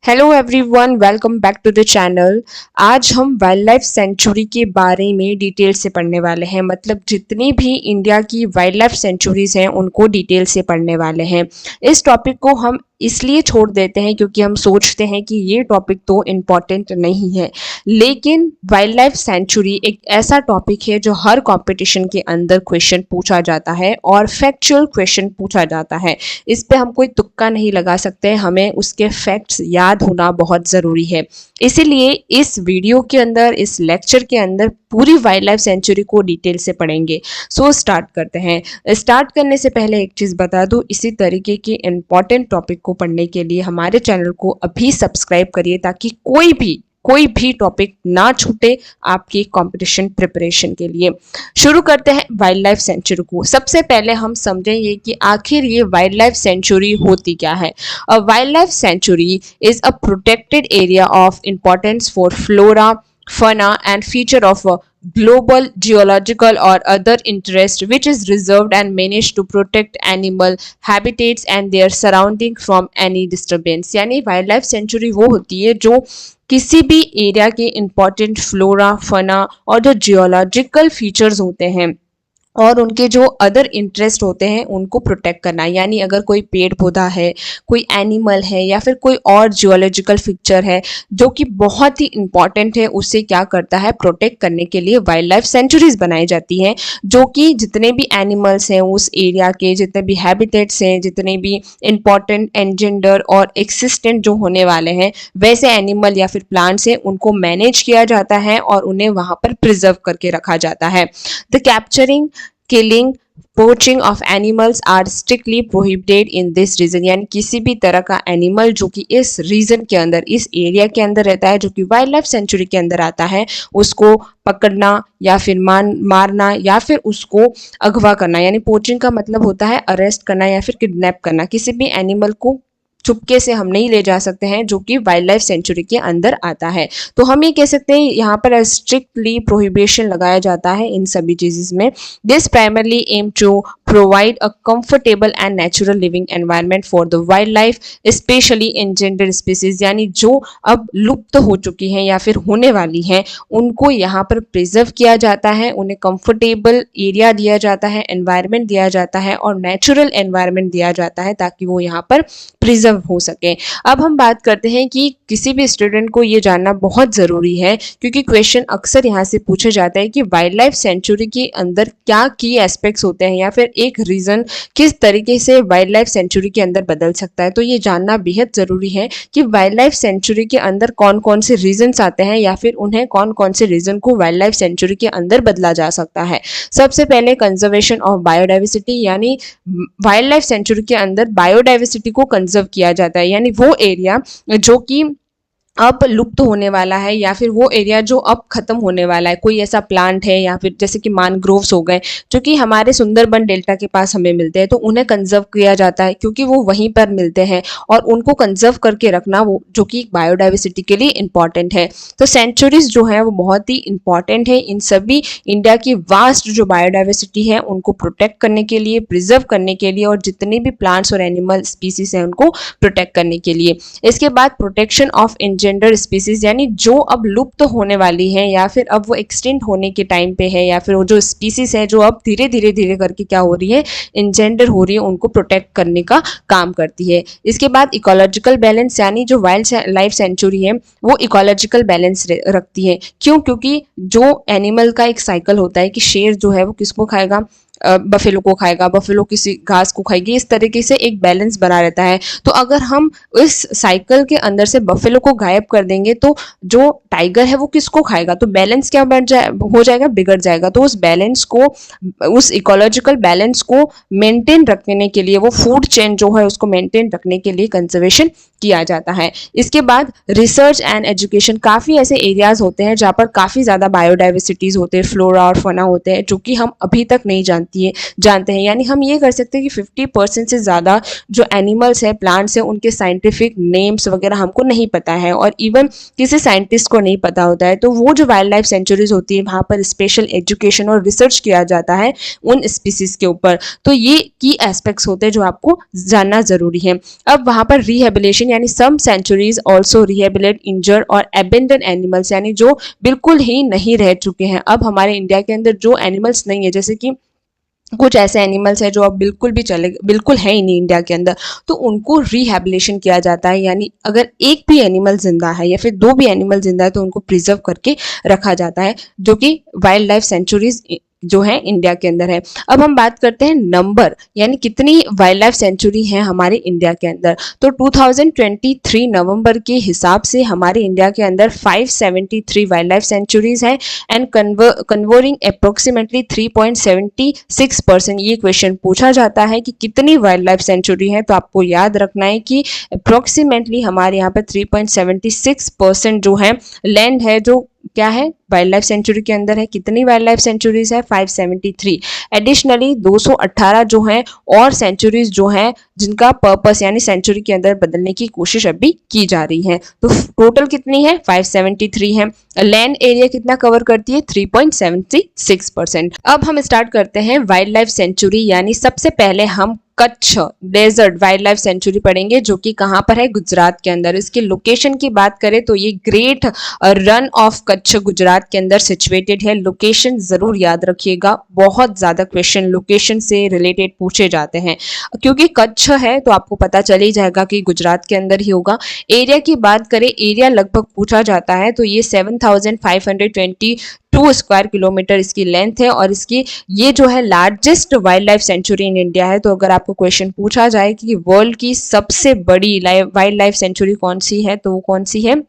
Hello everyone, welcome back to the channel. आज हम wild life sanctuary के बारे में डिटेल से पढ़ने वाले हैं। मतलब जितनी भी इंडिया की वाइल्ड लाइफ सेंचुरीज हैं उनको डिटेल से पढ़ने वाले हैं। इस टॉपिक को हम इसलिए छोड़ देते हैं क्योंकि हम सोचते हैं कि ये टॉपिक तो इम्पॉर्टेंट नहीं है, लेकिन वाइल्ड लाइफ सेंचुरी एक ऐसा टॉपिक है जो हर कंपटीशन के अंदर क्वेश्चन पूछा जाता है और फैक्चुअल क्वेश्चन पूछा जाता है। इस पे हम कोई तुक्का नहीं लगा सकते, हमें उसके फैक्ट्स याद होना बहुत ज़रूरी है। इसीलिए इस वीडियो के अंदर, इस लेक्चर के अंदर पूरी वाइल्ड लाइफ सेंचुरी को डिटेल से पढ़ेंगे। सो स्टार्ट करते हैं। स्टार्ट करने से पहले एक चीज़ बता दूं, इसी तरीके के इम्पॉर्टेंट टॉपिक को पढ़ने के लिए हमारे चैनल को अभी सब्सक्राइब करिए ताकि कोई भी टॉपिक ना छूटे आपकी कंपटीशन प्रिपरेशन के लिए। शुरू करते हैं वाइल्ड लाइफ सेंचुरी को। सबसे पहले हम समझेंगे कि आखिर ये वाइल्ड लाइफ सेंचुरी होती क्या है। A wildlife sanctuary is a protected area of importance for flora, fauna and feature of a global geological or other interest which is reserved and managed to protect animal habitats and their surrounding from any disturbance। यानी wild life sanctuary वो होती है जो किसी भी area के important flora, फना और जो जियोलॉजिकल फीचर्स होते हैं और उनके जो अदर इंटरेस्ट होते हैं उनको प्रोटेक्ट करना। यानी अगर कोई पेड़ पौधा है, कोई एनिमल है या फिर कोई और जियोलॉजिकल फीचर है जो कि बहुत ही इंपॉर्टेंट है, उसे क्या करता है, प्रोटेक्ट करने के लिए वाइल्ड लाइफ सेंचुरीज बनाई जाती हैं। जो कि जितने भी एनिमल्स हैं उस एरिया के, जितने भी हैबिटेट्स हैं, जितने भी इंपॉर्टेंट एंजेंडर और एक्सिस्टेंट जो होने वाले हैं वैसे एनिमल या फिर प्लांट्स हैं, उनको मैनेज किया जाता है और उन्हें वहाँ पर प्रिजर्व करके रखा जाता है। The capturing, killing, poaching of animals are strictly prohibited in this region. यानी किसी भी तरह का एनिमल जो कि इस रीजन के अंदर, इस एरिया के अंदर रहता है, जो कि वाइल्ड लाइफ सेंचुरी के अंदर आता है, उसको पकड़ना या फिर मारना या फिर उसको अगवा करना। यानी पोचिंग का मतलब होता है अरेस्ट करना या फिर किडनैप करना। किसी भी एनिमल को चुपके से हम नहीं ले जा सकते हैं जो कि वाइल्ड लाइफ सेंचुरी के अंदर आता है। तो हम ये कह सकते हैं यहाँ पर स्ट्रिक्टली प्रोहिबिशन लगाया जाता है इन सभी चीज़ में। This primarily aim to provide a comfortable and natural living environment for the wildlife specially endangered species. यानी जो अब लुप्त हो चुकी हैं या फिर होने वाली हैं उनको यहाँ पर प्रिजर्व किया जाता है, उन्हें कंफर्टेबल एरिया दिया जाता है, एनवायरनमेंट दिया जाता है और नेचुरल एनवायरनमेंट दिया जाता है ताकि वो यहाँ पर प्रिजर्व हो सके। अब हम बात करते हैं कि किसी भी स्टूडेंट को ये जानना बहुत ज़रूरी है क्योंकि क्वेश्चन अक्सर यहाँ से पूछा जाता है कि वाइल्ड लाइफ सेंचुरी के अंदर क्या की एस्पेक्ट्स होते हैं या फिर एक रीजन किस तरीके से वाइल्ड लाइफ सेंचुरी के अंदर बदल सकता है। तो ये जानना बेहद ज़रूरी है कि वाइल्ड लाइफ सेंचुरी के अंदर कौन कौन से रीजन्स आते हैं या फिर उन्हें कौन कौन से रीजन को वाइल्ड लाइफ सेंचुरी के अंदर बदला जा सकता है। सबसे पहले कंजर्वेशन ऑफ बायोडाइवर्सिटी, यानी वाइल्ड लाइफ सेंचुरी के अंदर बायोडाइवर्सिटी को कंजर्व किया जाता है। यानी वो एरिया जो कि अब लुप्त होने वाला है या फिर वो एरिया जो अब खत्म होने वाला है, कोई ऐसा प्लांट है या फिर जैसे कि मैंग्रोव्स हो गए जो कि हमारे सुंदरबन डेल्टा के पास हमें मिलते हैं, तो उन्हें कंजर्व किया जाता है क्योंकि वो वहीं पर मिलते हैं और उनको कंजर्व करके रखना वो जो कि बायोडाइवर्सिटी के लिए इंपॉर्टेंट है। तो सेंचुरीज जो है वो बहुत ही इंपॉर्टेंट है इन सभी इंडिया की वास्ट जो बायोडाइवर्सिटी है उनको प्रोटेक्ट करने के लिए, प्रिजर्व करने के लिए और जितने भी प्लांट्स और एनिमल स्पीसीज हैं उनको प्रोटेक्ट करने के लिए। इसके बाद प्रोटेक्शन ऑफ इंजेंडर स्पीसीज, यानी जो अब लुप्त होने वाली है या फिर अब वो एक्सटिंक्ट होने के टाइम पे है या फिर वो जो स्पीसीज है जो अब धीरे धीरे करके क्या हो रही है, इंजेंडर हो रही है, उनको प्रोटेक्ट करने का काम करती है। इसके बाद इकोलॉजिकल बैलेंस, यानी जो वाइल्ड लाइफ सेंचुरी है वो इकोलॉजिकल बैलेंस रखती है। क्यों? क्योंकि जो एनिमल का एक साइकिल होता है कि शेर जो है वो किसको खाएगा, बफेलो को खाएगा, बफेलो किसी घास को खाएगी, इस तरीके से एक बैलेंस बना रहता है। तो अगर हम इस साइकिल के अंदर से बफेलो को गायब कर देंगे तो जो टाइगर है वो किसको खाएगा, तो बैलेंस क्या हो जाएगा, बिगड़ जाएगा। तो उस बैलेंस को, उस इकोलॉजिकल बैलेंस को मेंटेन रखने के लिए, वो फूड चेन जो है उसको मेंटेन रखने के लिए कंजर्वेशन किया जाता है। इसके बाद रिसर्च एंड एजुकेशन, काफ़ी ऐसे एरियाज होते हैं जहाँ पर काफ़ी ज़्यादा बायोडाइवर्सिटीज़ होते हैं, फ्लोरा और फना होते हैं जो कि हम अभी तक नहीं जानते जानते हैं। यानी हम ये कर सकते हैं कि 50% से ज़्यादा जो एनिमल्स हैं, प्लांट्स हैं, उनके साइंटिफिक नेम्स वगैरह हमको नहीं पता है और इवन किसी साइंटिस्ट को नहीं पता होता है। तो वो जो वाइल्ड लाइफ सेंचुरीज होती है वहाँ पर स्पेशल एजुकेशन और रिसर्च किया जाता है उन स्पीसीज के ऊपर। तो ये की एस्पेक्ट्स होते हैं जो आपको जानना ज़रूरी है। अब वहाँ पर रिहेबिलेशन यानी सम सेंचुरीज ऑल्सो रिहेबिलेट इंजर्ड और एबेंडन एनिमल्स, यानी जो बिल्कुल ही नहीं रह चुके हैं। अब हमारे इंडिया के अंदर जो एनिमल्स नहीं है, जैसे कि कुछ ऐसे एनिमल्स हैं जो अब बिल्कुल है ही नहीं इंडिया के अंदर, तो उनको रिहेबिलेशन किया जाता है। यानी अगर एक भी एनिमल जिंदा है या फिर दो भी एनिमल जिंदा है तो उनको प्रिजर्व करके रखा जाता है, जो कि वाइल्ड लाइफ सेंचुरीज जो है इंडिया के अंदर है। अब हम बात करते हैं नंबर, यानी कितनी वाइल्ड लाइफ सेंचुरी है हमारे इंडिया के अंदर। तो 2023 नवंबर के हिसाब से हमारे इंडिया के अंदर 573 वाइल्ड लाइफ सेंचुरीज हैं एंड कन्वर्टिंग अप्रोक्सीमेटली 3.76%। ये क्वेश्चन पूछा जाता है कि कितनी वाइल्ड लाइफ सेंचुरी है, तो आपको याद रखना है कि अप्रोक्सीमेटली हमारे यहाँ पर 3.76% जो है लैंड है जो क्या है वाइल्ड लाइफ सेंचुरी के अंदर है। कितनी वाइल्ड लाइफ सेंचुरीज है? 573। एडिशनली 218 जो है और सेंचुरीज जो है जिनका पर्पस यानी सेंचुरी के अंदर बदलने की कोशिश अभी की जा रही है। तो टोटल कितनी है? 573 है। लैंड एरिया कितना कवर करती है? 3.76%। अब हम स्टार्ट करते हैं वाइल्ड लाइफ सेंचुरी, यानी सबसे पहले हम Kutch desert wildlife sanctuary पढ़ेंगे जो कि कहाँ पर है? गुजरात के अंदर। इसकी लोकेशन की बात करें तो ये great run of Kutch Gujarat के अंदर सिचुएटेड है। लोकेशन जरूर याद रखिएगा, बहुत ज्यादा क्वेश्चन लोकेशन से रिलेटेड पूछे जाते हैं। क्योंकि कच्छ है तो आपको पता चल ही जाएगा कि गुजरात के अंदर ही होगा। एरिया की बात करें, एरिया लगभग पूछा जाता है तो ये 7522 स्क्वायर किलोमीटर इसकी लेंथ है और इसकी ये जो है largest wild life sanctuary in India है। तो अगर आपको क्वेश्चन पूछा जाए कि वर्ल्ड की सबसे बड़ी वाइल्ड लाइफ सेंचुरी कौन सी है, तो वो कौन सी है?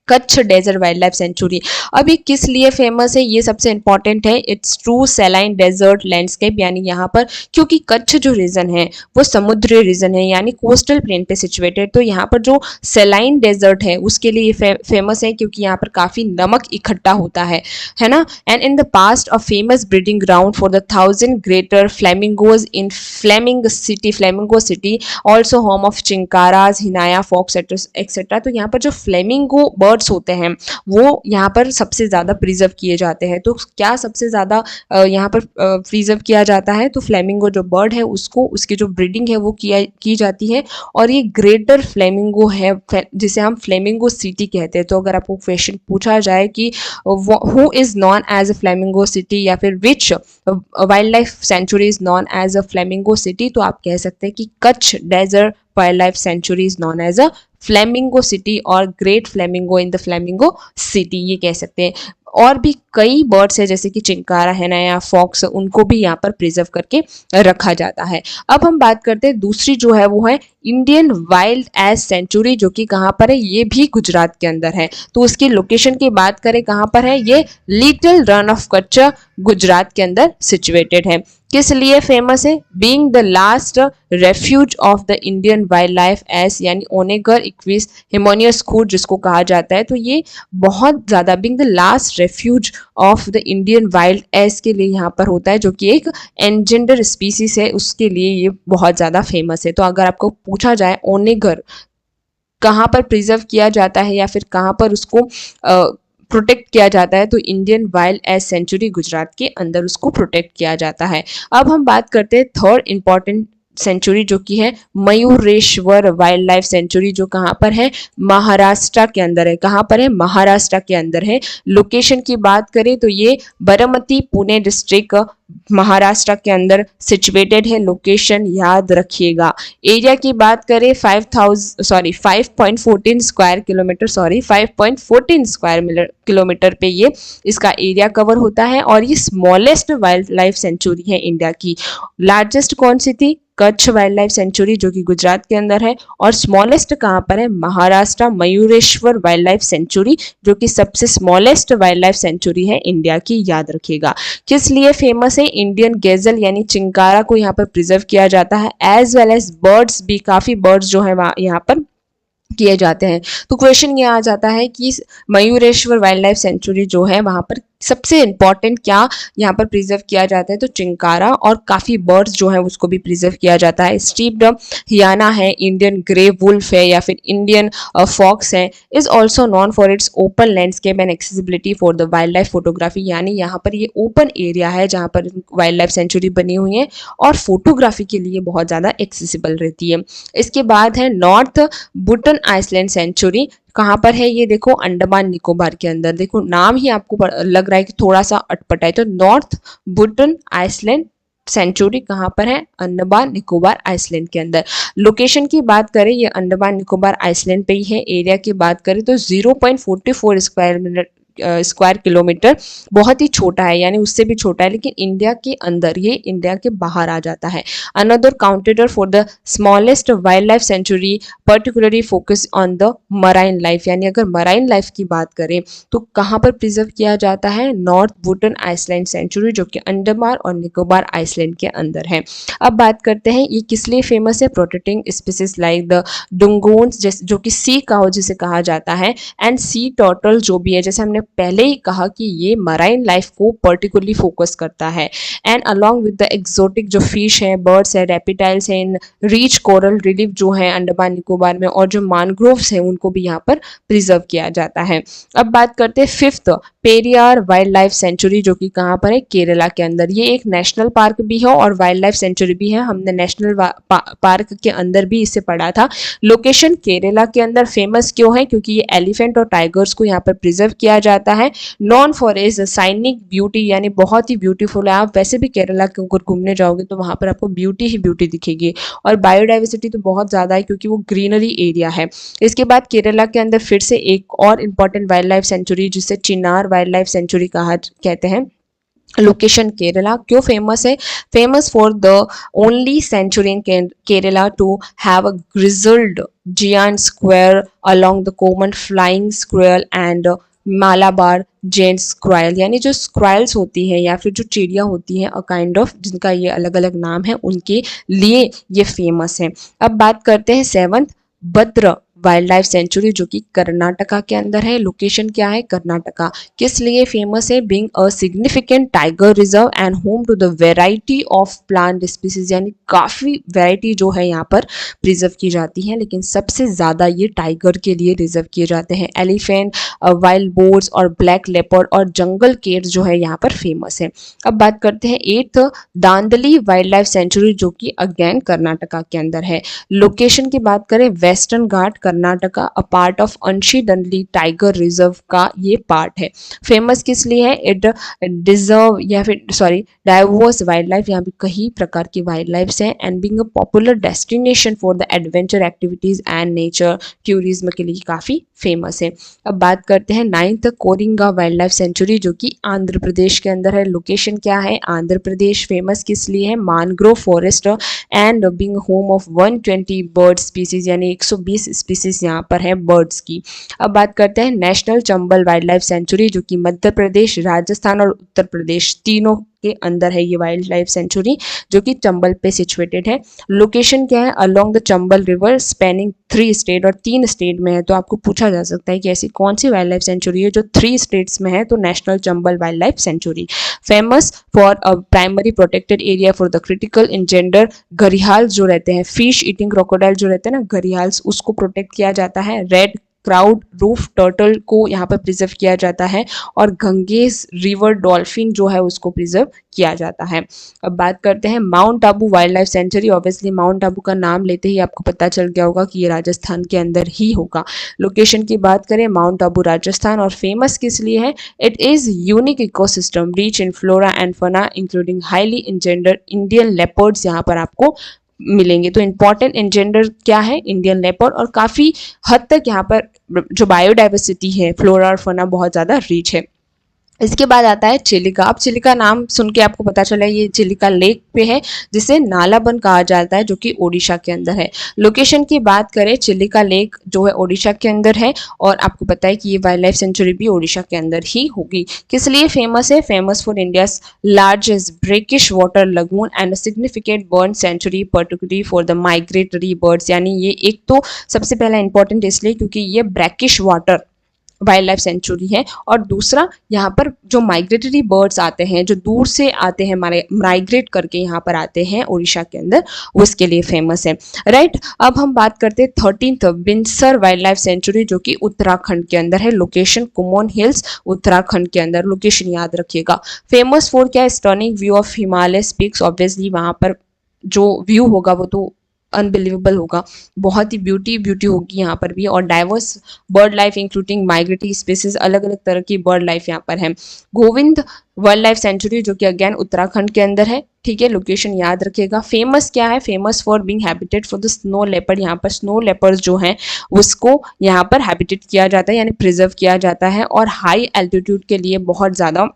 Kutch desert wildlife sanctuary. अब ये किस लिए फेमस है, ये सबसे इंपॉर्टेंट है। It's true saline desert landscape, यानी यहाँ पर क्योंकि कच्छ जो रीजन है वो समुद्री रीजन है यानी कोस्टल प्लेन पे सिचुएटेड, तो यहाँ पर जो सैलाइन डेजर्ट है उसके लिए फेमस है क्योंकि यहाँ पर काफी नमक इकट्ठा होता है ना। And in the past a famous breeding ground for the 1000 greater flamingos in flamingo city, also home of chinkaras, hyena fox etcetera. तो यहाँ पर जो फ्लेमिंगो बर्ड्स होते हैं वो यहाँ पर सबसे ज़्यादा प्रिजर्व किए जाते हैं। तो क्या सबसे ज़्यादा यहाँ पर प्रिजर्व किया जाता है? तो फ्लेमिंगो जो बर्ड है उसको उसकी जो ब्रीडिंग है वो की जाती है और ये ग्रेटर फ्लेमिंगो है जिसे हम फ्लेमिंगो सिटी कहते हैं। तो अगर आपको क्वेश्चन पूछा जाए कि who is known as a flamingo city या फिर which wildlife sanctuary is known as a flamingo city, तो आप कह सकते हैं कि Kutch desert wildlife sanctuary is known as a flamingo city और great flamingo in the flamingo city, ये कह सकते हैं। और भी कई बर्ड्स है जैसे कि चिंकारा है ना या फॉक्स, उनको भी यहाँ पर प्रिजर्व करके रखा जाता है। अब हम बात करते हैं दूसरी जो है वो है इंडियन वाइल्ड एज सेंचुरी, जो कि कहाँ पर है? ये भी गुजरात के अंदर है। तो उसकी लोकेशन की बात करें कहाँ पर है? ये little run of Kutch Gujarat के अंदर सिचुएटेड है। किस लिए फेमस है? Being the last refuge of the Indian wild life S, यानी ओनेगर इक्विस हिमोनियस खूड जिसको कहा जाता है। तो ये बहुत ज़्यादा being the last refuge of the Indian wild ass के लिए यहाँ पर होता है, जो कि एक एंजेंडर स्पीसीज है, उसके लिए ये बहुत ज़्यादा फेमस है। तो अगर आपको पूछा जाए ओनेगर कहाँ पर प्रिजर्व किया जाता है या फिर कहाँ पर उसको प्रोटेक्ट किया जाता है, तो Indian wild ass sanctuary Gujarat के अंदर उसको प्रोटेक्ट किया जाता है। अब हम बात करते हैं थर्ड इंपॉर्टेंट सेंचुरी जो कि है मयूरेश्वर वाइल्ड लाइफ सेंचुरी, जो कहाँ पर है? महाराष्ट्र के अंदर है। कहाँ पर है? महाराष्ट्र के अंदर है। लोकेशन की बात करें तो ये बारामती पुणे डिस्ट्रिक्ट महाराष्ट्र के अंदर सिचुएटेड है। लोकेशन याद रखिएगा। एरिया की बात करें 5.14 स्क्वायर किलोमीटर पे ये इसका एरिया कवर होता है और ये स्मॉलेस्ट वाइल्ड लाइफ सेंचुरी है इंडिया की। लार्जेस्ट कौन सी थी? कच्छ वाइल्ड लाइफ सेंचुरी जो कि गुजरात के अंदर है। और स्मॉलेस्ट कहाँ पर है? Maharashtra Mayureshwar wild life sanctuary, जो कि सबसे स्मॉलेस्ट वाइल्ड लाइफ सेंचुरी है इंडिया की, याद रखिएगा। किस लिए फेमस है? इंडियन गेजल यानी चिंकारा को यहाँ पर प्रिजर्व किया जाता है, एज वेल एज बर्ड्स भी, काफी बर्ड्स जो है यहाँ पर किए जाते हैं। तो क्वेश्चन ये आ जाता है कि मयूरेश्वर वाइल्ड लाइफ सेंचुरी जो है वहां पर सबसे इम्पॉर्टेंट क्या यहाँ पर प्रिजर्व किया जाता है, तो चिंकारा और काफ़ी बर्ड्स जो है उसको भी प्रिजर्व किया जाता है। स्ट्रिप्ड हियाना है, इंडियन ग्रे वुल्फ है या फिर इंडियन फॉक्स है, is also non for its open landscape and accessibility for the wild life photography, यानी यहाँ पर ये ओपन एरिया है जहाँ पर वाइल्ड लाइफ सेंचुरी बनी हुई है और फोटोग्राफी के लिए बहुत ज़्यादा एक्सेसिबल रहती है। इसके बाद है नॉर्थ बुटन आइसलैंड सेंचुरी, कहाँ पर है ये, देखो अंडमान निकोबार के अंदर। देखो नाम ही आपको लग रहा है कि थोड़ा सा अटपटा है, तो नॉर्थ बुटन आइसलैंड सेंचुरी कहाँ पर है, अंडमान निकोबार आइसलैंड के अंदर। लोकेशन की बात करें, ये अंडमान निकोबार आइसलैंड पे ही है। एरिया की बात करें तो 0.44 स्क्वायर किलोमीटर, बहुत ही छोटा है, यानी उससे भी छोटा है, लेकिन इंडिया के अंदर, ये इंडिया के बाहर आ जाता है। Another counted for the smallest wildlife century particularly focus on the marine life, यानी अगर मराइन लाइफ की बात करें तो कहाँ पर प्रिजर्व किया जाता है, नॉर्थ बुटन आइसलैंड सेंचुरी, जो कि अंडमान और निकोबार आइसलैंड के अंदर है। अब बात करते हैं ये किस लिए फेमस है, प्रोटेक्टिंग स्पीसीज लाइक द डुंगोन्स, जो कि सी काउ जिसे कहा जाता है, एंड सी टर्टल जो भी है, जैसे हमने पहले ही कहा कि ये मराइन लाइफ को पर्टिकुलरली फोकस करता है। And along with the exotic जो फिश है, बर्ड्स है, रेपिटाइल्स है, इन रिच कोरल रिलीफ जो है अंडमान निकोबार में, और जो मैंग्रोव्स हैं उनको भी यहाँ पर प्रिजर्व किया जाता है। अब बात करते हैं fifth, Periyar wild life sanctuary, जो कि कहाँ पर है, केरला के अंदर। ये एक नेशनल पार्क भी है और वाइल्ड लाइफ सेंचुरी भी है। हमने नेशनल पार्क के अंदर भी इसे पढ़ा था। लोकेशन केरला के अंदर। फेमस क्यों है, क्योंकि ये एलिफेंट और टाइगर्स को यहाँ पर प्रिजर्व किया जाता है। नॉन फॉर इज साइनिक ब्यूटी, यानी बहुत ही ब्यूटीफुल है। आप वैसे भी केरला के ऊपर घूमने जाओगे तो वहाँ पर आपको ब्यूटी ही ब्यूटी दिखेगी, और बायोडाइवर्सिटी तो बहुत ज़्यादा है क्योंकि वो ग्रीनरी एरिया है। इसके बाद केरला के अंदर फिर से एक और इम्पॉर्टेंट वाइल्ड लाइफ सेंचुरी, जिसे चिनार वाइल्ड लाइफ सेंचुरी कहा कहते हैं। लोकेशन केरला। क्यों फेमस है, famous for the only sanctuary in Kerala to have a grizzled giant squirrel along the common flying squirrel and Malabar giant squirrel, यानी जो स्क्वायल्स होती है या फिर जो चिड़िया होती है, अ काइंड ऑफ, जिनका ये अलग अलग नाम है, उनके लिए ये फेमस है। अब बात करते हैं सेवंथ, भद्र वाइल्ड लाइफ सेंचुरी, जो कि कर्नाटका के अंदर है। लोकेशन क्या है, कर्नाटका। किस लिए फेमस है, being a significant tiger reserve and home to the variety of plant species, यानी काफ़ी वेराइटी जो है यहाँ पर प्रिजर्व की जाती है, लेकिन सबसे ज़्यादा ये टाइगर के लिए रिजर्व किए जाते हैं। एलिफेंट, वाइल्ड बोर्स और ब्लैक लेपर्ड और जंगल केट्स जो है यहाँ पर फेमस है। अब बात करते हैं एट्थ, दांदली वाइल्ड लाइफ सेंचुरी, जो कि अगेन कर्नाटका के अंदर है। लोकेशन की बात करें, western Ghat Karnataka, a part of अंशी दंडली टाइगर रिजर्व का ये पार्ट है। फेमस किस लिए है, इट डिजर्व या फिर डाइवर्स वाइल्ड लाइफ, यहाँ पे कई प्रकार की वाइल्ड लाइफ हैं, and being a popular destination for the adventure activities and nature tourism के लिए काफ़ी फेमस है। अब बात करते हैं ninth, Coringa wild life sanctuary, जो कि आंध्र प्रदेश के अंदर है। लोकेशन क्या है, आंध्र प्रदेश। फेमस किस लिए है, mangrove forest and being home of 120 bird species, यानी 120 स्पीसीज यहाँ पर है बर्ड्स की। अब बात करते हैं national Chambal wildlife century, जो कि मध्य प्रदेश, राजस्थान और उत्तर प्रदेश तीनों के अंदर है ये वाइल्ड लाइफ सेंचुरी, जो कि चंबल पे सिचुएटेड है। लोकेशन क्या है, along the Chambal river spanning 3 state, और 3 स्टेट में है। तो आपको पूछा जा सकता है कि ऐसी कौन सी वाइल्ड लाइफ सेंचुरी है जो 3 स्टेट्स में है, तो national Chambal wildlife sanctuary. Famous for a primary protected area for the critical endangered घड़ियाल जो रहते हैं, फिश ईटिंग क्रोकोडाइल जो रहते हैं ना घड़ियाल्स, उसको प्रोटेक्ट किया जाता है। रेड क्राउड रूफ टर्टल को यहाँ पर प्रिजर्व किया जाता है, और गंगेस रिवर डॉल्फिन जो है उसको प्रिजर्व किया जाता है। अब बात करते हैं mount Abu wild life sanctuary. Obviously mount Abu का नाम लेते ही आपको पता चल गया होगा कि ये राजस्थान के अंदर ही होगा। लोकेशन की बात करें, माउंट आबू राजस्थान, और फेमस किस लिए है, it is unique ecosystem rich in flora and fauna including highly endangered Indian leopards यहाँ पर आपको मिलेंगे। तो इंपॉर्टेंट इंजेंडर क्या है, इंडियन लेपर्ड, और काफ़ी हद तक यहाँ पर जो बायोडाइवर्सिटी है, फ्लोरा और फना बहुत ज़्यादा रिच है। इसके बाद आता है चिलिका। अब चिलिका नाम सुन के आपको पता चला ये चिलिका लेक पे है, जिसे नालाबन कहा जाता है, जो कि ओडिशा के अंदर है। लोकेशन की बात करें, चिलिका लेक जो है ओडिशा के अंदर है, और आपको पता है कि ये वाइल्ड लाइफ सेंचुरी भी ओडिशा के अंदर ही होगी। किस लिए फेमस है, famous for India's largest brackish water lagoon and significant bird sanctuary particularly for the migratory birds, यानी ये एक तो सबसे पहला इंपॉर्टेंट इसलिए क्योंकि ये brackish water wild life sanctuary है, और दूसरा यहाँ पर जो माइग्रेटरी बर्ड्स आते हैं, जो दूर से आते हैं, माइग्रेट करके यहाँ पर आते हैं उड़ीसा के अंदर, उसके लिए फेमस है, राइट। अब हम बात करते हैं 13th बिनसर वाइल्ड लाइफ सेंचुरी, जो कि उत्तराखंड के अंदर है। लोकेशन कुमोन हिल्स, उत्तराखंड के अंदर, लोकेशन याद रखिएगा। फेमस फॉर क्या? Stunning view of Himalaya peaks, obviously वहां पर जो व्यू होगा वो तो अनबिलीवेबल होगा, बहुत ही ब्यूटी होगी यहाँ पर भी, और diverse bird life including migratory species, अलग अलग तरह की बर्ड लाइफ यहाँ पर है। गोविंद वाइल्ड लाइफ सेंचुरी, जो कि अगेन उत्तराखंड के अंदर है, ठीक है, लोकेशन याद रखिएगा। फेमस क्या है? Famous for being habitat for the snow leopard, यहाँ पर स्नो लेपर्ड जो हैं उसको यहाँ पर हैबिटेट किया जाता है, यानी प्रिजर्व किया जाता है, और हाई एल्टीट्यूड के लिए बहुत ज़्यादा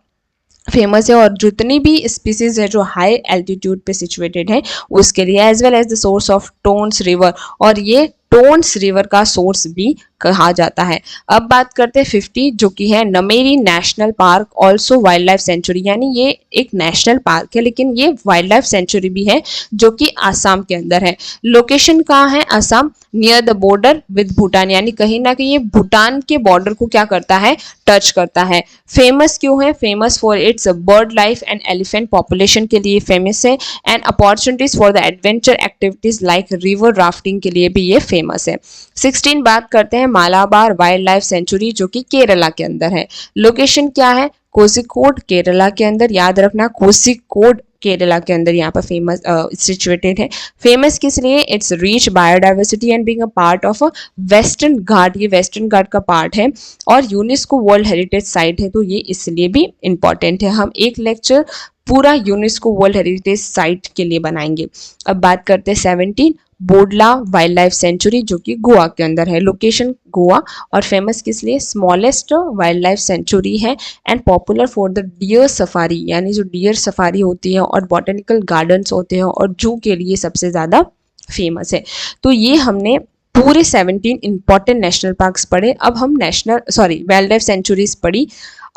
फेमस है, और जितनी भी स्पीसीज है जो हाई एल्टीट्यूड पे सिचुएटेड है उसके लिए, as well as the source of Tons river, और ये टोन्स रिवर का सोर्स भी कहा जाता है। अब बात करते हैं 50, जो कि है Nameri national park, also wild life sanctuary, यानी ये एक नेशनल पार्क है लेकिन ये वाइल्ड लाइफ सेंचुरी भी है, जो कि आसाम के अंदर है। लोकेशन कहाँ है? Assam, near the border with Bhutan, यानी कहीं ना कहीं ये भूटान के बॉर्डर को क्या करता है? टच करता है। फेमस क्यों है? Famous for its bird life and elephant population के लिए फेमस है, and opportunities for the adventure activities like river rafting के लिए भी ये फेमस है। 16 बात करते हैं मालाबार वाइल्ड लाइफ सेंचुरी, जो कि केरला के अंदर है। लोकेशन क्या है? कोझिकोड, केरला के अंदर, याद रखना, कोझिकोड केरला के अंदर यहाँ पर फेमस सिचुएटेड है। फेमस किस लिए? It's rich biodiversity and being a part of a western Ghat, ये वेस्टर्न घाट का पार्ट है, और यूनेस्को वर्ल्ड हेरिटेज साइट है, तो ये इसलिए भी इंपॉर्टेंट है। हम एक लेक्चर पूरा यूनेस्को वर्ल्ड हेरिटेज साइट के लिए बनाएंगे। अब बात करते हैं 17 बोडला वाइल्ड लाइफ सेंचुरी, जो कि गोवा के अंदर है। लोकेशन गोवा, और फेमस किस लिए? स्मॉलेस्ट वाइल्ड लाइफ सेंचुरी है, and popular for the deer safari, यानी जो डियर सफारी होती है, और बॉटनिकल गार्डन्स होते हैं, और जू के लिए सबसे ज़्यादा फेमस है। तो ये हमने पूरे 17 इंपॉर्टेंट नेशनल पार्क्स पढ़े। अब हम वाइल्ड लाइफ सेंचुरीज पढ़ी।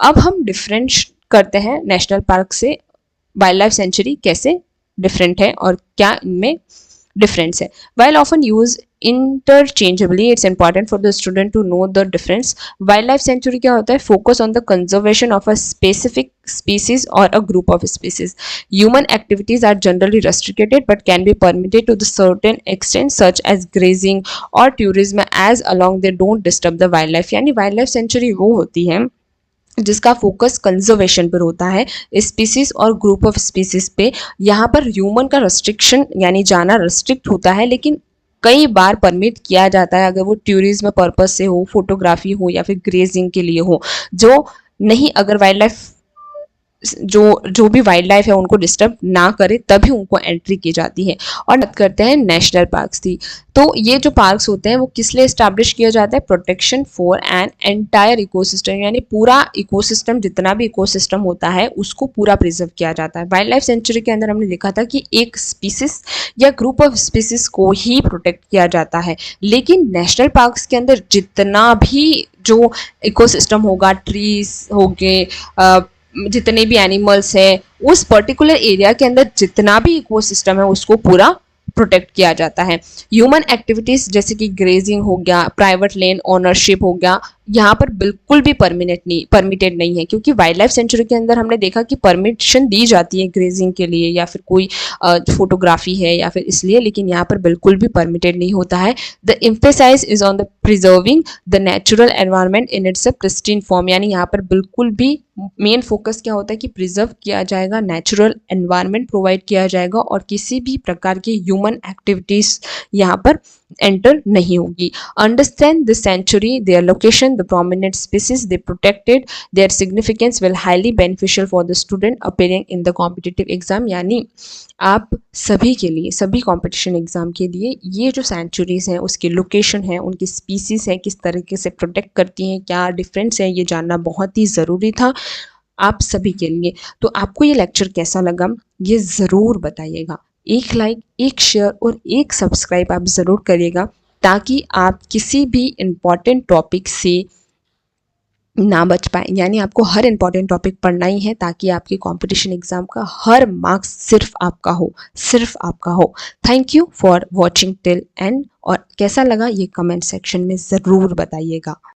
अब हम डिफरेंस करते हैं नेशनल पार्क से वाइल्ड लाइफ सेंचुरी कैसे डिफरेंट है और क्या इनमें डिफरेंस है। While often used interchangeably, it's important for the student to know the difference. Wildlife sanctuary क्या होता है? Focus on the conservation of a specific species or a group of species. Human activities are generally restricted but can be permitted to the certain extent, such as grazing or tourism, as long they don't disturb the wildlife. यानी wildlife sanctuary वो होती है जिसका focus conservation पर होता है, species और group of species पे। यहाँ पर ह्यूमन का रेस्ट्रिक्शन यानी जाना रेस्ट्रिक्ट होता है, लेकिन कई बार परमिट किया जाता है अगर वो टूरिज्म पर्पज से हो, फोटोग्राफी हो, या फिर ग्रेजिंग के लिए हो। जो नहीं, अगर वाइल्ड लाइफ जो भी वाइल्ड लाइफ है उनको डिस्टर्ब ना करे तभी उनको एंट्री की जाती है। और बात करते हैं नेशनल पार्क्स की। तो ये जो पार्क्स होते हैं वो किस लिए एस्टैब्लिश किया जाता है? Protection for an entire ecosystem, यानी पूरा इकोसिस्टम, जितना भी इकोसिस्टम होता है उसको पूरा प्रिजर्व किया जाता है। वाइल्ड लाइफ सेंचुरी के अंदर हमने देखा था कि एक स्पीसीज या ग्रुप ऑफ स्पीसीज को ही प्रोटेक्ट किया जाता है, लेकिन नेशनल पार्क्स के अंदर जितना भी जो इकोसिस्टम होगा, ट्रीज हो गए, जितने भी एनिमल्स है, उस पर्टिकुलर एरिया के अंदर जितना भी इकोसिस्टम है उसको पूरा प्रोटेक्ट किया जाता है। ह्यूमन एक्टिविटीज जैसे कि ग्रेजिंग हो गया, प्राइवेट लैंड ओनरशिप हो गया, यहाँ पर बिल्कुल भी परमिटेड नहीं है, क्योंकि वाइल्ड लाइफ सेंचुरी के अंदर हमने देखा कि परमिशन दी जाती है ग्रेजिंग के लिए या फिर कोई फोटोग्राफी है या फिर इसलिए, लेकिन यहाँ पर बिल्कुल भी परमिटेड नहीं होता है। The emphasize is on the preserving the natural environment in its a pristine form, यानी यहाँ पर बिल्कुल भी मेन फोकस क्या होता है कि प्रिजर्व किया जाएगा, नेचुरल एनवायरनमेंट प्रोवाइड किया जाएगा, और किसी भी प्रकार की ह्यूमन एक्टिविटीज यहाँ पर एंटर नहीं होगी। Understand the sanctuary, their location, the prominent species they protected, their significance will highly beneficial for the student appearing in the competitive exam, यानी आप सभी के लिए, सभी कॉम्पिटिशन एग्जाम के लिए ये जो सेंचुरीज हैं उसकी लोकेशन है, उनकी स्पीसीज है, किस तरीके से प्रोटेक्ट करती हैं, क्या डिफरेंस है, ये जानना बहुत ही ज़रूरी था आप सभी के लिए। तो आपको ये लेक्चर कैसा लगा ये ज़रूर बताइएगा। एक लाइक, एक शेयर और एक सब्सक्राइब आप ज़रूर करिएगा, ताकि आप किसी भी इम्पॉर्टेंट टॉपिक से ना बच पाए। यानी आपको हर इम्पॉर्टेंट टॉपिक पढ़ना ही है, ताकि आपके कंपटीशन एग्जाम का हर मार्क्स सिर्फ आपका हो, सिर्फ आपका हो। Thank you for watching till and, और कैसा लगा ये कमेंट सेक्शन में ज़रूर बताइएगा।